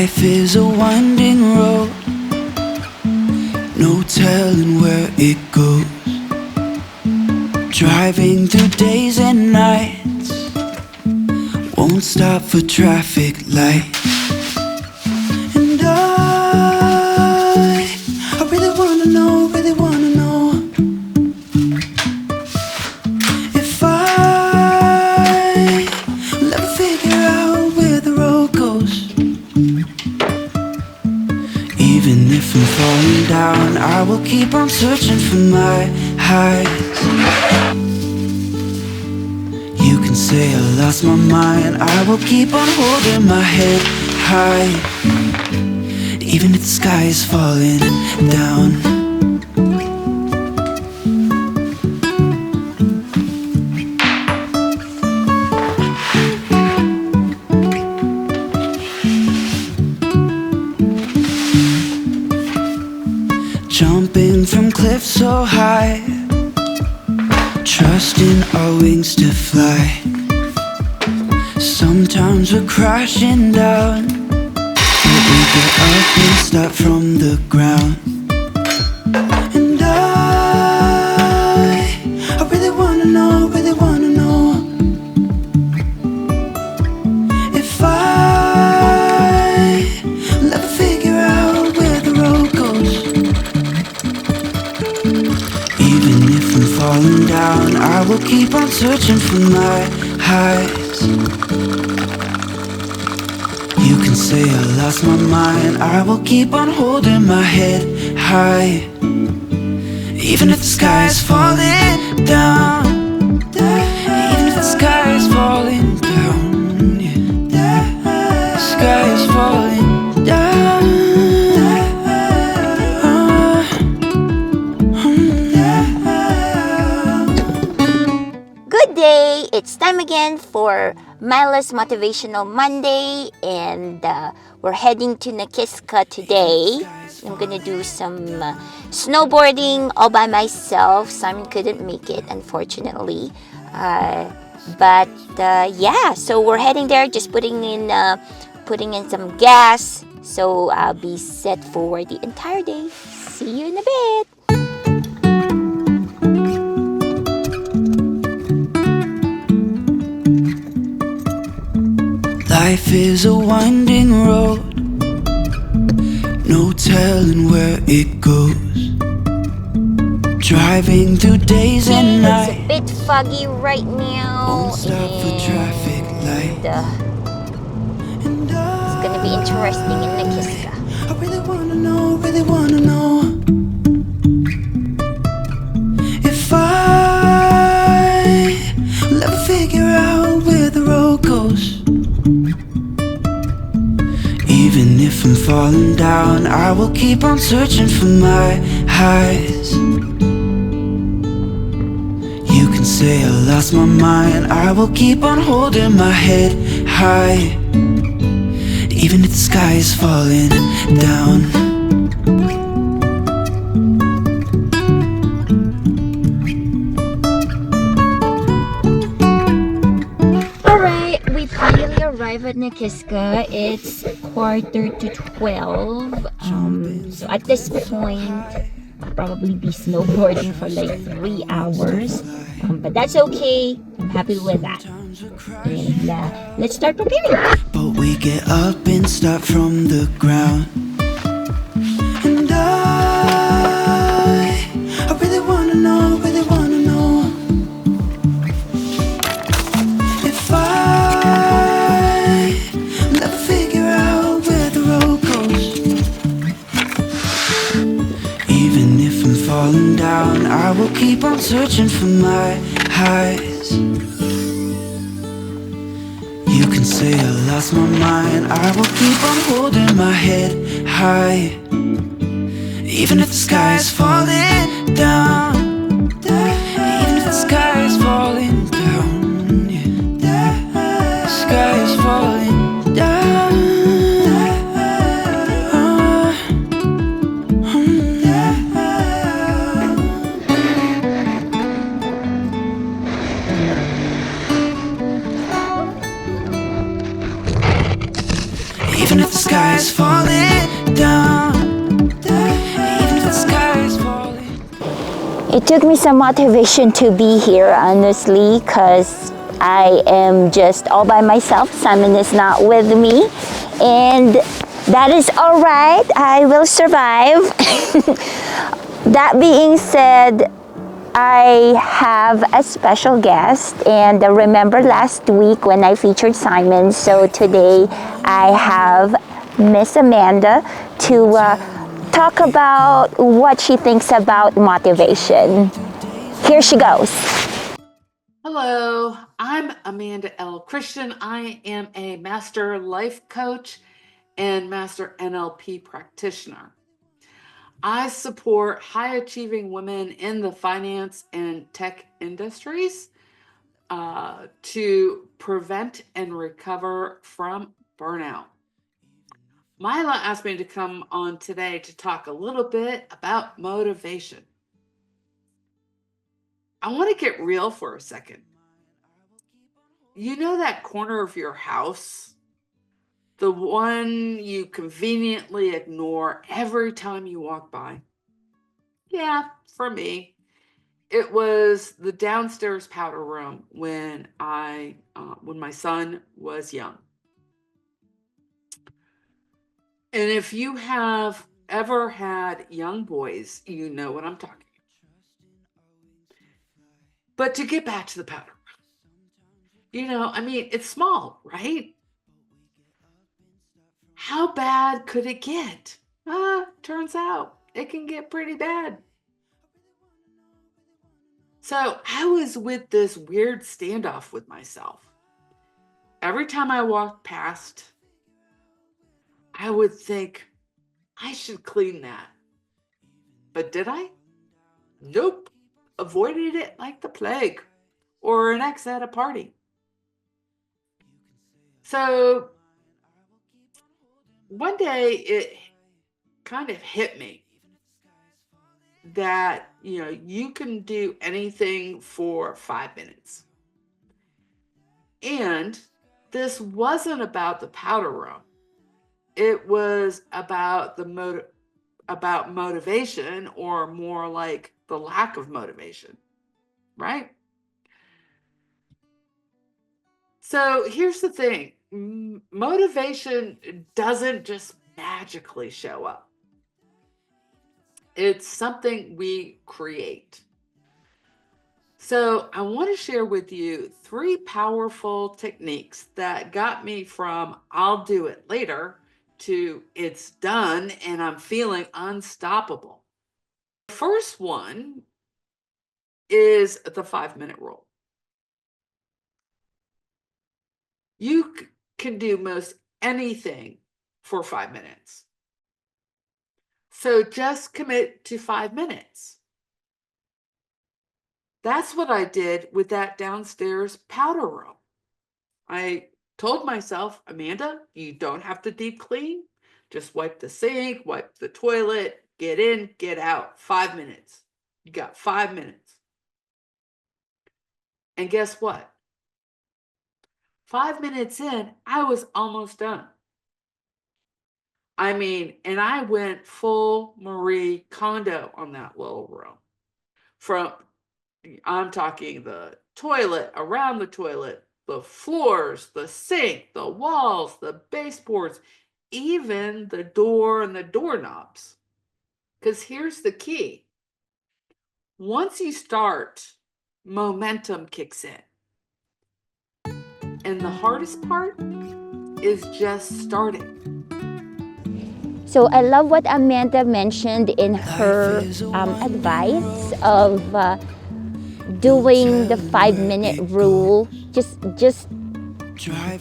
Life is a winding road, no telling where it goes. Driving through days and nights, won't stop for traffic lights. And I really wanna know, if I will ever figure out where the road goes. Even if I'm falling down, I will keep on searching for my highs. You can say I lost my mind, I will keep on holding my head high. Even if the sky is falling down. Jumping from cliffs so high, trusting our wings to fly. Sometimes we're crashing down, but we get up and start from the ground. And I really wanna know, if I will ever figure out where the road goes. Even if I'm falling down, I will keep on searching for my highs. You can say I lost my mind, I will keep on holding my head high. Even if the sky is falling down, even if the sky is falling down, yeah. The sky is falling down. Good day! It's time again for Mila's Motivational Monday, and we're heading to Nakiska today. I'm gonna do some snowboarding all by myself. Simon couldn't make it, unfortunately. But so we're heading there, just putting in some gas. So I'll be set for the entire day. See you in a bit! Life is a winding road, no telling where it goes. Driving through days and nights, it's a bit foggy right now, won't stop for traffic light. It's gonna be interesting in Nakiska. I really wanna know, if I will ever figure out where the road goes. Even if I'm falling down, I will keep on searching for my highs. You can say I lost my mind, I will keep on holding my head high. Even if the sky is falling down. Arrive at Nakiska. It's 11:45. So at this point, I'll probably be snowboarding for like 3 hours. But that's okay. I'm happy with that. And let's start preparing. But we get up and start from the ground. And I really wanna know, if I never figure out where the road goes. Even if I'm falling down, I will keep on searching for my highs. You can say I lost my mind, I will keep on holding my head high. Even if the sky is falling down, even if the sky is falling down, yeah. The sky is falling down. Even if the sky is falling It took me some motivation to be here, honestly, because I am just all by myself. Simon is not with me, and that is all right. I will survive. That being said, I have a special guest, and remember last week when I featured Simon, so today I have Miss Amanda to talk about what she thinks about motivation. Here she goes. Hello, I'm Amanda L. Christian. I am a master life coach and master NLP practitioner. I support high achieving women in the finance and tech industries to prevent and recover from burnout. Mila asked me to come on today to talk a little bit about motivation. I want to get real for a second. You know that corner of your house? The one you conveniently ignore every time you walk by? Yeah, for me, it was the downstairs powder room when my son was young. And if you have ever had young boys, you know what I'm talking about. But to get back to the powder room, it's small, right? How bad could it get? Turns out it can get pretty bad. So I was with this weird standoff with myself. Every time I walked past, I would think, I should clean that. But did I? Nope. Avoided it like the plague, or an ex at a party. So one day it kind of hit me that, you can do anything for 5 minutes. And this wasn't about the powder room. It was about about motivation, or more like the lack of motivation, right? So here's the thing. Motivation doesn't just magically show up. It's something we create. So I want to share with you 3 powerful techniques that got me from I'll do it later to it's done and I'm feeling unstoppable. The first one is the 5-minute rule. You can do most anything for 5 minutes. So just commit to 5 minutes. That's what I did with that downstairs powder room. I told myself, Amanda, you don't have to deep clean. Just wipe the sink, wipe the toilet, get in, get out. 5 minutes. You got 5 minutes. And guess what? 5 minutes in, I was almost done. And I went full Marie Kondo on that little room. I'm talking the toilet, around the toilet, the floors, the sink, the walls, the baseboards, even the door and the doorknobs. Because here's the key. Once you start, momentum kicks in. And the hardest part is just starting. So I love what Amanda mentioned in her advice of doing the 5-minute rule. Just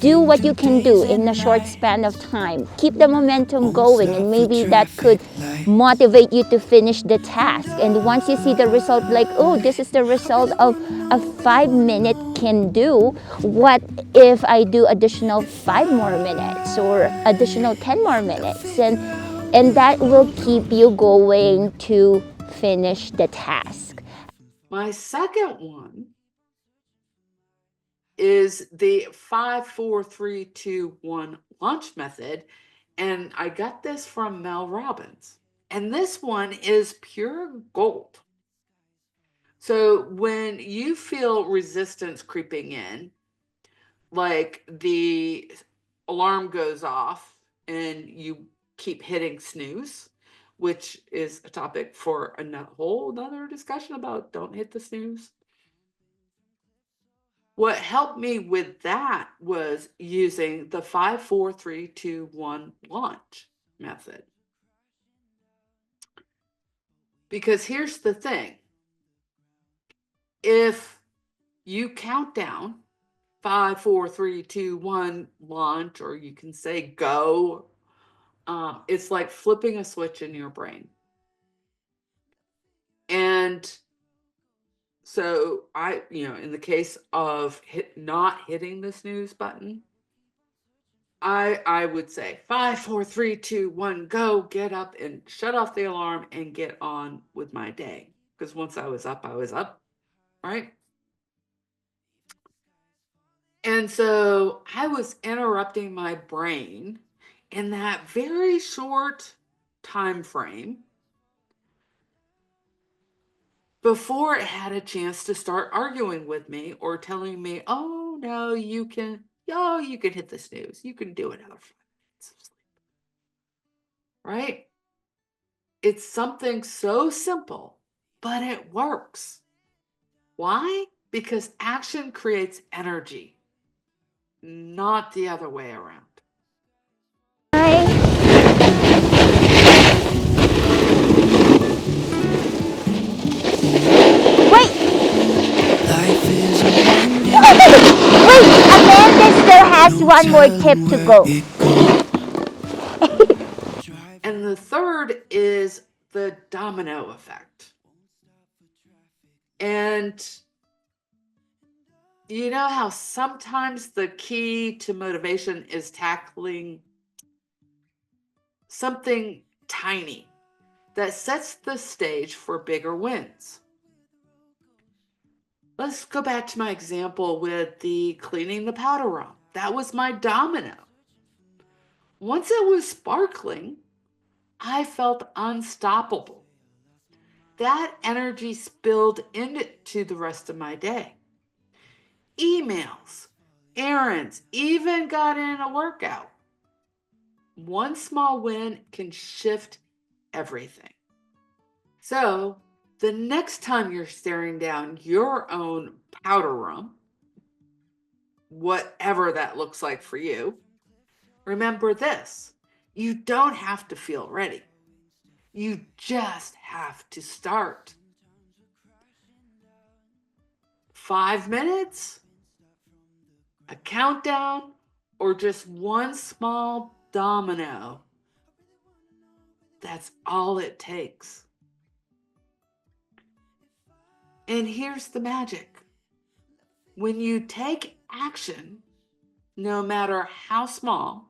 do what you can do in a short span of time. Keep the momentum going, and maybe that could motivate you to finish the task. And once you see the result, like, oh, this is the result of a 5-minute can do. What if I do additional 5 more minutes or additional 10 more minutes? And that will keep you going to finish the task. My second one is the 5, 4, 3, 2, 1 launch method. And I got this from Mel Robbins. And this one is pure gold. So when you feel resistance creeping in, like the alarm goes off and you keep hitting snooze, which is a topic for a whole nother discussion about don't hit the snooze. What helped me with that was using the 5, 4, 3, 2, 1 launch method. Because here's the thing. If you count down 5, 4, 3, 2, 1 launch, or you can say go, it's like flipping a switch in your brain. And so in the case of not hitting the snooze button, I would say 5, 4, 3, 2, 1, go, get up and shut off the alarm and get on with my day. Because once I was up, right? And so I was interrupting my brain in that very short time frame before it had a chance to start arguing with me or telling me, oh no, you can hit the snooze. You can do another 5 minutes of sleep. Right? It's something so simple, but it works. Why? Because action creates energy, not the other way around. Wait! Wait! Amanda still has one more tip to go. And the third is the domino effect. And you know how sometimes the key to motivation is tackling something tiny that sets the stage for bigger wins. Let's go back to my example with the cleaning the powder room. That was my domino. Once it was sparkling, I felt unstoppable. That energy spilled into the rest of my day. Emails, errands, even got in a workout. One small win can shift everything. So, the next time you're staring down your own powder room, whatever that looks like for you, remember this: you don't have to feel ready. You just have to start. 5 minutes, a countdown, or just one small domino. That's all it takes. And here's the magic. When you take action, no matter how small,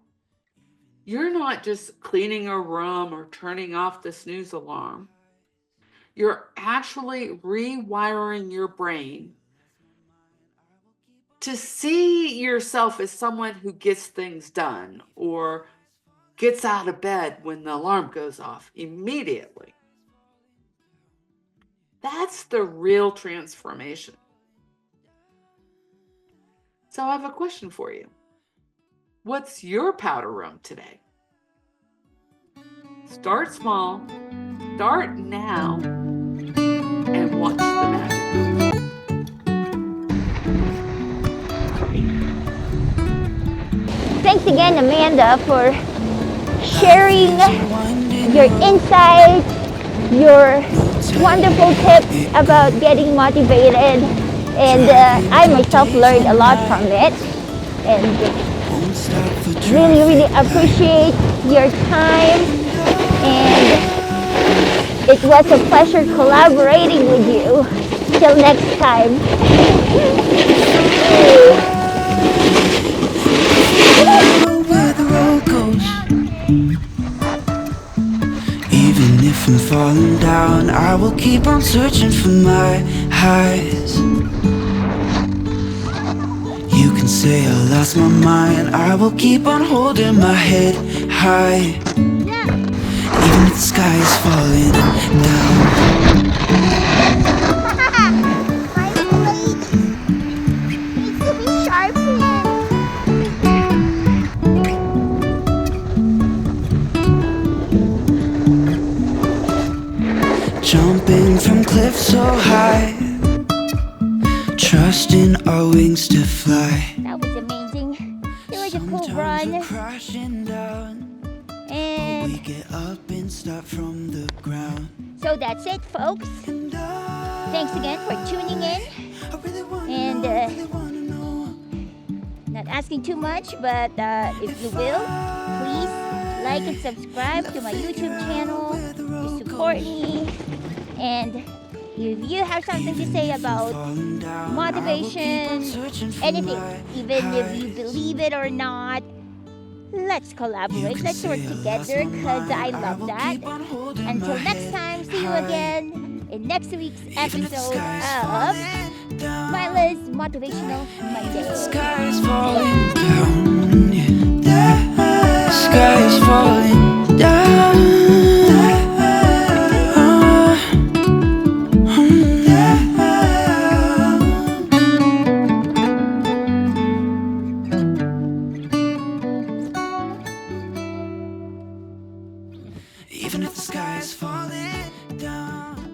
you're not just cleaning a room or turning off the snooze alarm. You're actually rewiring your brain to see yourself as someone who gets things done or gets out of bed when the alarm goes off immediately. That's the real transformation. So I have a question for you. What's your powder room today? Start small, start now, and watch the magic. Thanks again, Amanda, for sharing your insights, your wonderful tips about getting motivated. And I myself learned a lot from it. And really, really appreciate your time. And it was a pleasure collaborating with you. Till next time. Where the road goes. Even if I'm falling down, I will keep on searching for my highs. You can say I lost my mind, I will keep on holding my head high. Even if the sky is falling down. so high, trusting our wings to fly. That was amazing. It was a cool Sometimes we're run. crashing down, we And get up and start from the ground. so that's it, folks. And Thanks again for tuning in. I really wanna And know, really wanna know. not asking too much, but if you will, please like and subscribe to my YouTube channel to support me. And if you have something to say about motivation, anything, even if you believe it or not, let's collaborate, let's work together, because I love that. Until next time, see you again in next week's episode of Mila's Motivational Monday. Sky is falling down, yeah. Sky is falling down. Even if the sky is falling down.